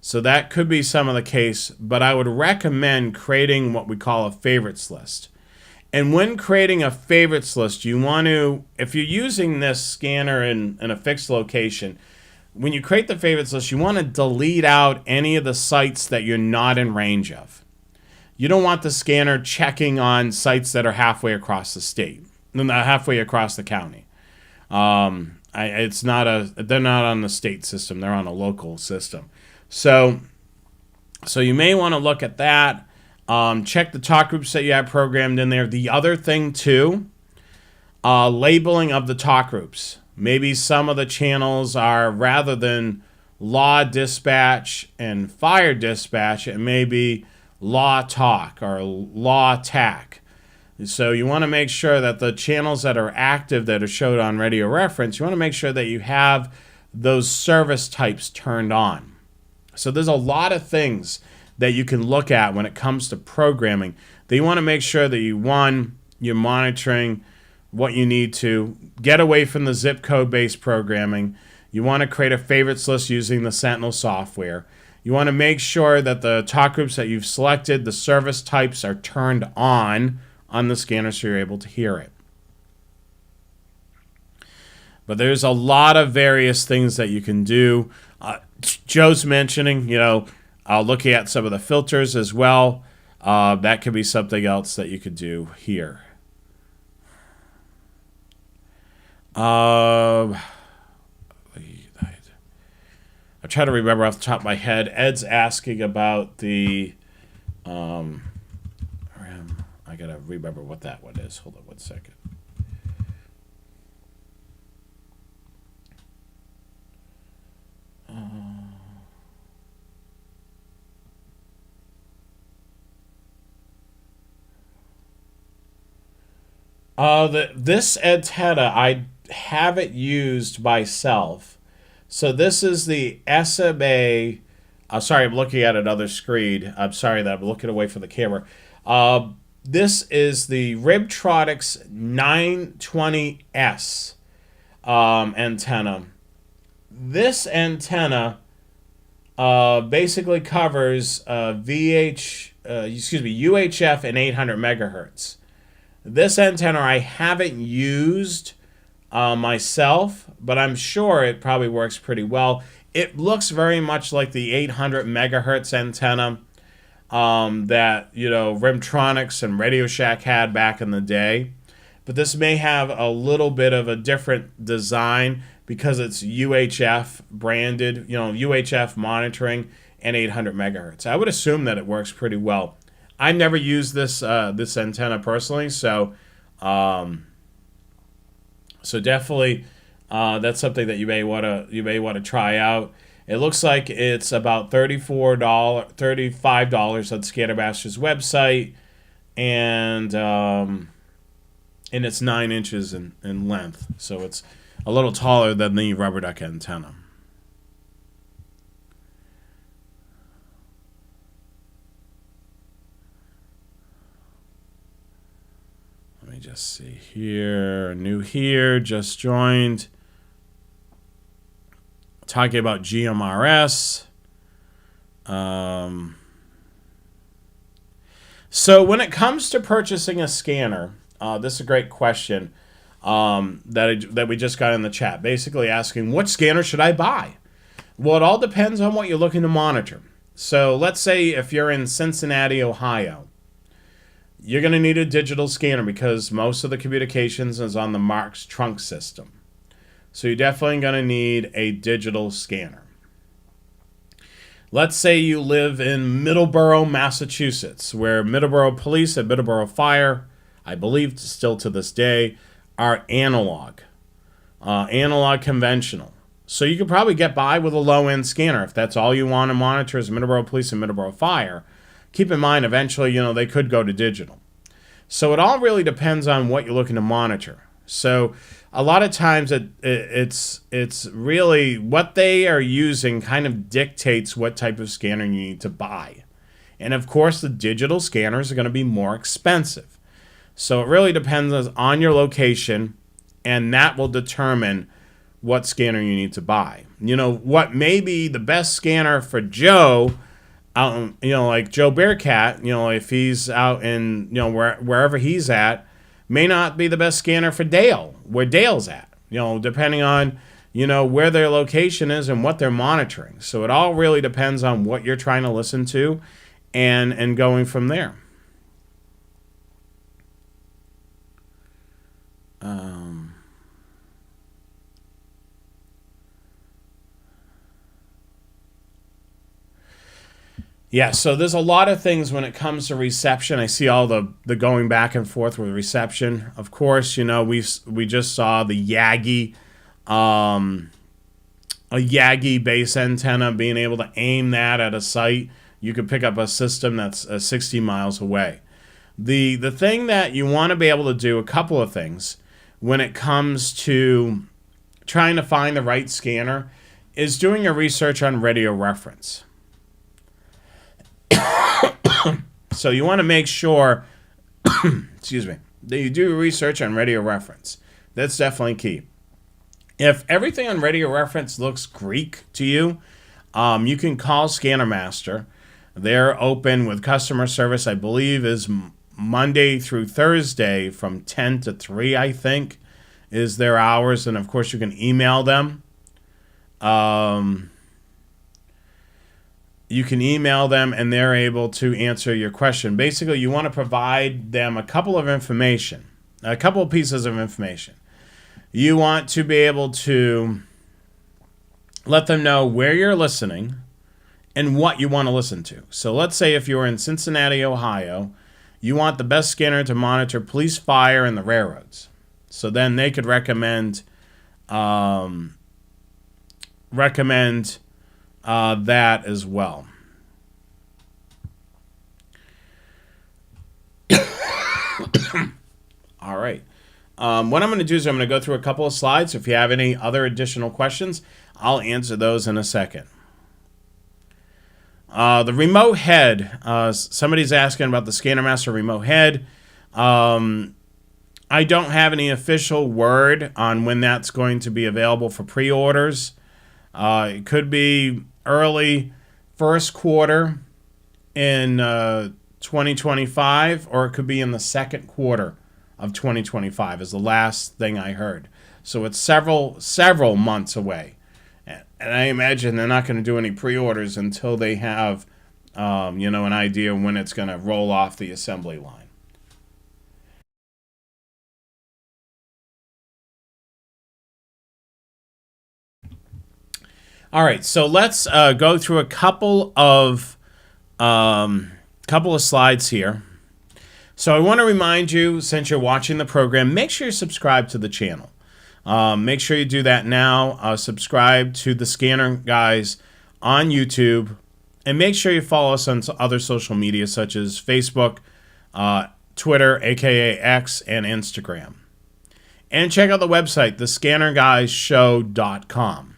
So that could be some of the case, but I would recommend creating what we call a favorites list. And when creating a favorites list, you want to, if you're using this scanner in a fixed location, when you create the favorites list, you want to delete out any of the sites that you're not in range of. You don't want the scanner checking on sites that are halfway across the state, halfway across the county. They're not on the state system; they're on a local system. So you may want to look at that. Check the talk groups that you have programmed in there. The other thing too, labeling of the talk groups. Maybe some of the channels are, rather than law dispatch and fire dispatch, it may be law talk or law tac. So you want to make sure that the channels that are active that are showed on radio reference, you want to make sure that you have those service types turned on. So there's a lot of things that you can look at when it comes to programming. That you want to make sure that you're monitoring what you need to. Get away from the zip code based programming. You want to create a favorites list using the Sentinel software. You want to make sure that the talk groups that you've selected, the service types are turned on the scanner so you're able to hear it. But there's a lot of various things that you can do. Joe's mentioning, looking at some of the filters as well. That could be something else that you could do here. I try to remember off the top of my head. Ed's asking about the I gotta remember what that one is. Hold on 1 second. This antenna, I have it used myself. So this is the SMA. Sorry, I'm looking at another screen. I'm sorry that I'm looking away from the camera. This is the Ribtronics 920S antenna. This antenna basically covers UHF and 800 megahertz. This antenna I haven't used myself, but I'm sure it probably works pretty well. It looks very much like the 800 megahertz antenna that Ribtronics and Radio Shack had back in the day. But this may have a little bit of a different design because it's UHF branded, UHF monitoring and 800 megahertz. I would assume that it works pretty well. I never used this antenna personally, so definitely that's something that you may want to try out. It looks like it's about $35 on Scannermaster's website, and it's 9 inches in length, so it's a little taller than the rubber duck antenna. just see here. New here, just joined. Talking about GMRS. So when it comes to purchasing a scanner, this is a great question that we just got in the chat. Basically asking, what scanner should I buy? Well, it all depends on what you're looking to monitor. So let's say if you're in Cincinnati, Ohio, you're going to need a digital scanner because most of the communications is on the Marks trunk system. So you're definitely going to need a digital scanner. Let's say you live in Middleborough, Massachusetts, where Middleborough Police and Middleborough Fire, I believe still to this day, are analog conventional. So you could probably get by with a low-end scanner if that's all you want to monitor is Middleborough Police and Middleborough Fire. Keep in mind, eventually, they could go to digital. So it all really depends on what you're looking to monitor. So a lot of times it's really what they are using kind of dictates what type of scanner you need to buy. And of course, the digital scanners are going to be more expensive. So it really depends on your location, and that will determine what scanner you need to buy. What may be the best scanner for Joe, like Joe Bearcat, if he's out in, wherever he's at, may not be the best scanner for Dale, where Dale's at, depending on, where their location is and what they're monitoring. So it all really depends on what you're trying to listen to and going from there. Yeah, so there's a lot of things when it comes to reception. I see all the going back and forth with reception. Of course, we just saw the Yagi, a Yagi base antenna, being able to aim that at a site. You could pick up a system that's 60 miles away. The thing that you want to be able to do, a couple of things, when it comes to trying to find the right scanner, is doing your research on radio reference. So you want to make sure, excuse me, that you do research on radio reference. That's definitely key. If everything on radio reference looks Greek to you, you can call Scanner Master. They're open with customer service, I believe, is Monday through Thursday from 10 to 3, I think, is their hours. And, of course, you can email them. You can email them, and they're able to answer your question. Basically, you want to provide them a couple of pieces of information. You want to be able to let them know where you're listening and what you want to listen to. So let's say if you're in Cincinnati, Ohio, you want the best scanner to monitor police, fire, and the railroads. So then they could recommend that as well. All right. What I'm going to do is I'm going to go through a couple of slides. If you have any other additional questions, I'll answer those in a second. The remote head. Somebody's asking about the Scanner Master remote head. I don't have any official word on when that's going to be available for pre-orders. It could be early first quarter in 2025, or it could be in the second quarter of 2025 is the last thing I heard. So it's several months away. And I imagine they're not going to do any pre-orders until they have, an idea when it's going to roll off the assembly line. All right, so let's go through a couple of slides here. So I want to remind you, since you're watching the program, make sure you subscribe to the channel. Make sure you do that now. Subscribe to the Scanner Guys on YouTube, and make sure you follow us on other social media such as Facebook, Twitter, aka X, and Instagram. And check out the website, thescannerguyshow.com.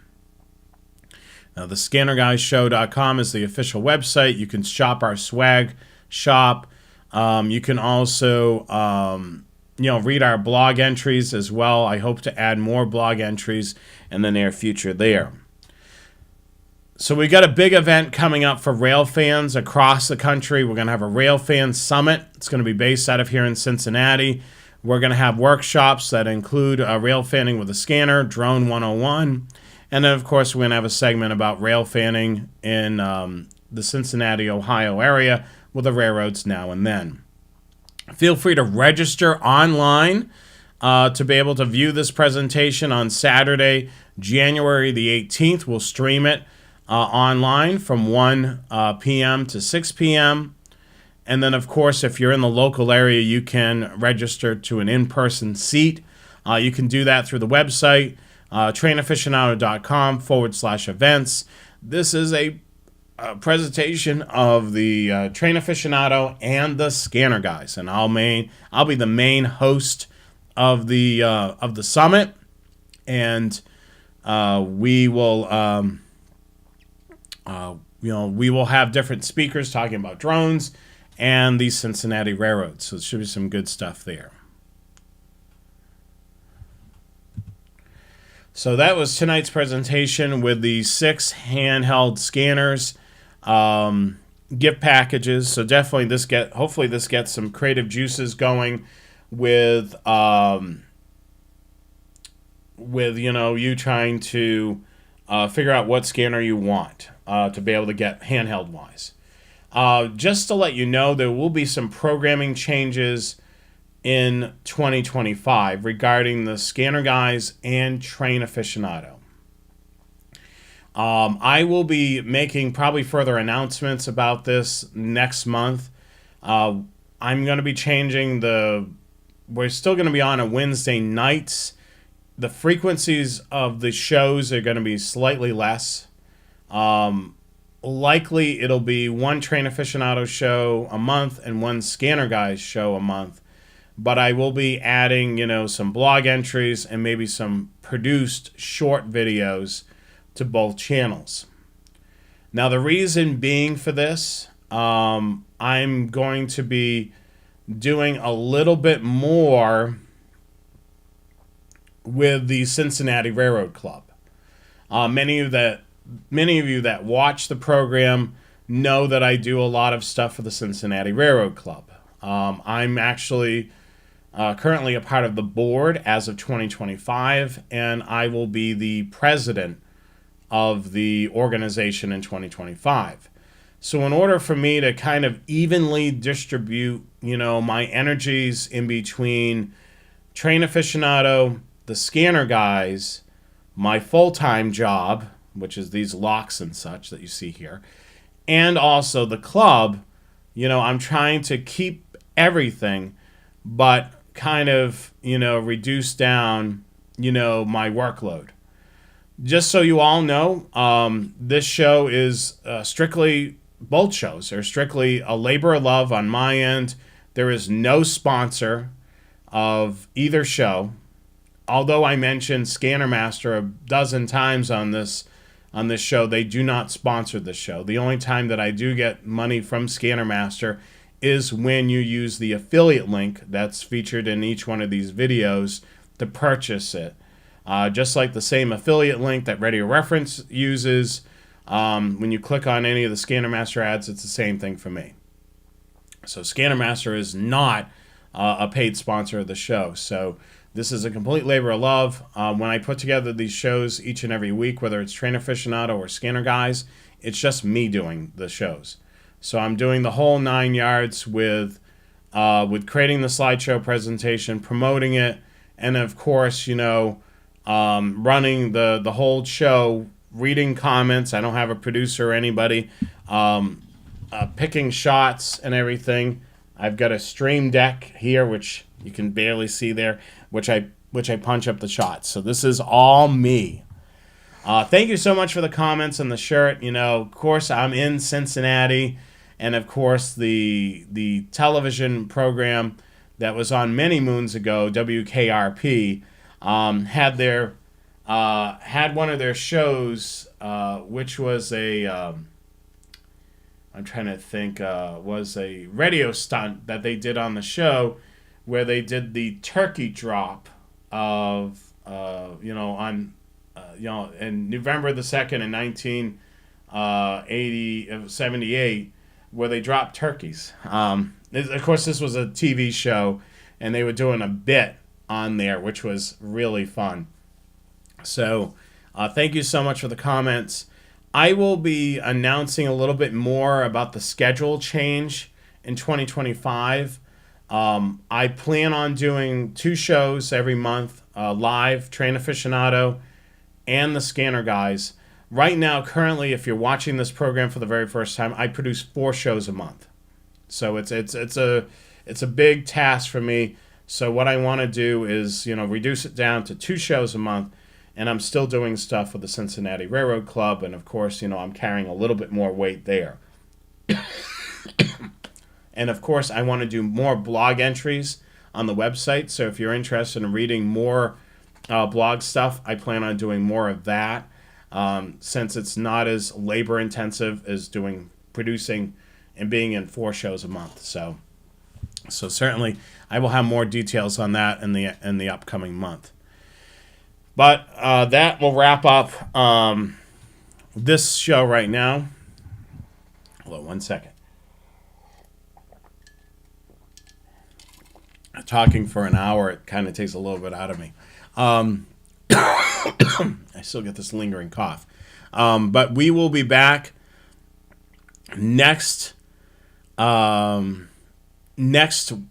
Now, thescannerguyshow.com is the official website. You can shop our swag shop. You can also read our blog entries as well. I hope to add more blog entries in the near future there. So we got a big event coming up for rail fans across the country. We're going to have a rail fan summit. It's going to be based out of here in Cincinnati. We're going to have workshops that include rail fanning with a scanner, Drone 101, and then of course we're going to have a segment about rail fanning in the Cincinnati, Ohio area with the railroads now and then. Feel free to register online to be able to view this presentation on Saturday, January the 18th. We'll stream it online from 1 p.m. to 6 p.m. And then, of course, if you're in the local area, you can register to an in-person seat. You can do that through the website, trainaficionado.com/events. This is a presentation of the Train Aficionado and the Scanner Guys, and I'll be the main host of the summit, and we will we will have different speakers talking about drones and the Cincinnati railroads. So it should be some good stuff there. So that was tonight's presentation with the 6 handheld scanners, gift packages. So definitely hopefully this gets some creative juices going with you trying to figure out what scanner you want to be able to get handheld wise. Just to let you know, there will be some programming changes in 2025 regarding the Scanner Guys and Train Aficionado. I will be making probably further announcements about this next month. I'm going to be changing we're still going to be on Wednesday nights. The frequencies of the shows are going to be slightly less. Likely it'll be one Train Aficionado show a month and one Scanner Guys show a month. But I will be adding, some blog entries and maybe some produced short videos to both channels. Now, the reason being for this, I'm going to be doing a little bit more with the Cincinnati Railroad Club. Many of you that watch the program know that I do a lot of stuff for the Cincinnati Railroad Club. I'm actually currently a part of the board as of 2025, and I will be the president of the organization in 2025. So in order for me to kind of evenly distribute, my energies in between Train Aficionado, the Scanner Guys, my full-time job, which is these locks and such that you see here, and also the club, I'm trying to keep everything, but kind of, reduce down, my workload. Just so you all know, this show is both shows are strictly a labor of love on my end. There is no sponsor of either show. Although I mentioned Scanner Master a dozen times on this show, they do not sponsor the show. The only time that I do get money from Scanner Master is when you use the affiliate link that's featured in each one of these videos to purchase it. Just like the same affiliate link that Radio Reference uses, when you click on any of the Scanner Master ads, it's the same thing for me. So Scanner Master is not a paid sponsor of the show. So this is a complete labor of love. When I put together these shows each and every week, whether it's Train Aficionado or Scanner Guys, it's just me doing the shows. So I'm doing the whole 9 yards with creating the slideshow presentation, promoting it, and of course, running the whole show, reading comments. I don't have a producer or anybody. Picking shots and everything. I've got a stream deck here, which you can barely see there, which I punch up the shots. So this is all me. Thank you so much for the comments and the shirt. Of course, I'm in Cincinnati, and of course the television program that was on many moons ago, WKRP, had one of their shows, which was was a radio stunt that they did on the show, where they did the turkey drop of on in November the 2nd in 1978, where they dropped turkeys. Of course, this was a TV show, and they were doing a bit on there, which was really fun. So thank you so much for the comments. I will be announcing a little bit more about the schedule change in 2025. I plan on doing 2 shows every month, live, Train Aficionado, and the Scanner Guys. Right now, currently, if you're watching this program for the very first time, I produce 4 shows a month. So it's a big task for me. So what I want to do is, reduce it down to 2 shows a month, and I'm still doing stuff with the Cincinnati Railroad Club, and of course, I'm carrying a little bit more weight there. And of course, I want to do more blog entries on the website. So if you're interested in reading more blog stuff, I plan on doing more of that, since it's not as labor intensive as producing and being in 4 shows a month. So certainly I will have more details on that in the upcoming month. But that will wrap up this show right now. Hold on 1 second. Talking for an hour, it kind of takes a little bit out of me. I still get this lingering cough. But we will be back next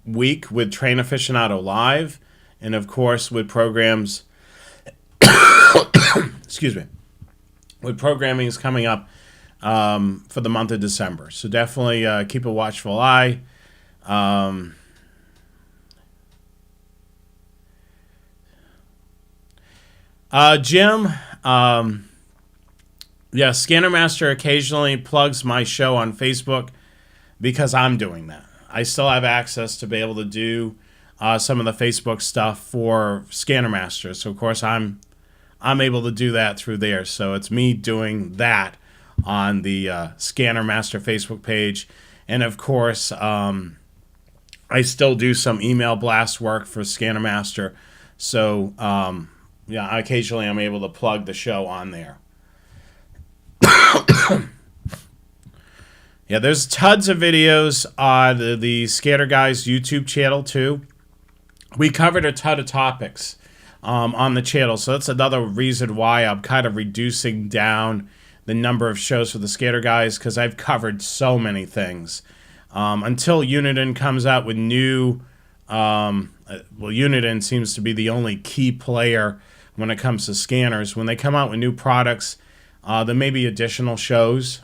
week with Train Aficionado Live, and of course with programs excuse me, with programming is coming up for the month of December. So definitely keep a watchful eye. Jim, Scanner Master occasionally plugs my show on Facebook because I'm doing that. I still have access to be able to do some of the Facebook stuff for Scanner Master. So of course I'm able to do that through there. So it's me doing that on the Scanner Master Facebook page. And of course, I still do some email blast work for Scanner Master. So occasionally I'm able to plug the show on there. Yeah, there's tons of videos on the Scanner Guys YouTube channel too. We covered a ton of topics on the channel, so that's another reason why I'm kind of reducing down the number of shows for the Scanner Guys, because I've covered so many things. Until Uniden comes out with new... Uniden seems to be the only key player when it comes to scanners. When they come out with new products, there may be additional shows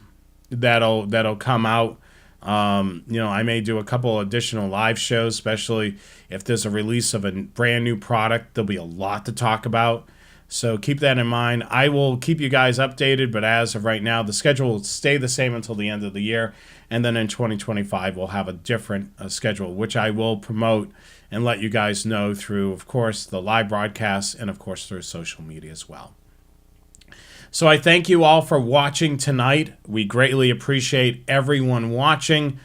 that'll come out. I may do a couple additional live shows, especially if there's a release of a brand new product. There'll be a lot to talk about. So keep that in mind. I will keep you guys updated, but as of right now, the schedule will stay the same until the end of the year. And then in 2025, we'll have a different schedule, which I will promote and let you guys know through, of course, the live broadcasts and, of course, through social media as well. So I thank you all for watching tonight. We greatly appreciate everyone watching.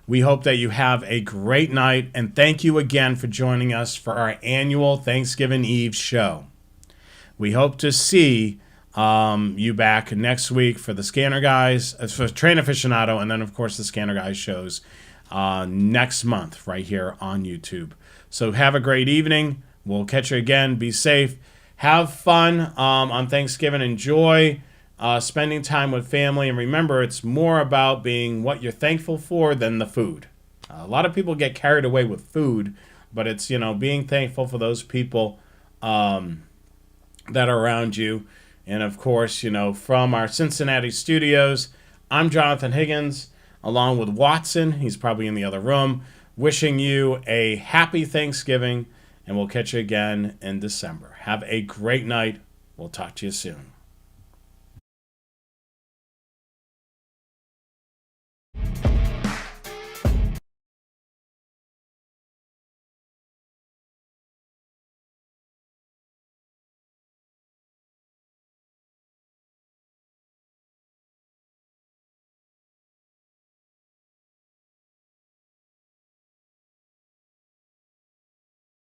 We hope that you have a great night, and thank you again for joining us for our annual Thanksgiving Eve show. We hope to see you back next week for the Scanner Guys, for Train Aficionado, and then, of course, the Scanner Guys shows next month right here on YouTube. So have a great evening. We'll catch you again. Be safe. Have fun on Thanksgiving. Enjoy spending time with family. And remember, it's more about being what you're thankful for than the food. A lot of people get carried away with food, but it's, being thankful for those people that are around you. And, of course, from our Cincinnati studios, I'm Jonathan Higgins, along with Watson. He's probably in the other room. Wishing you a happy Thanksgiving. And we'll catch you again in December. Have a great night. We'll talk to you soon.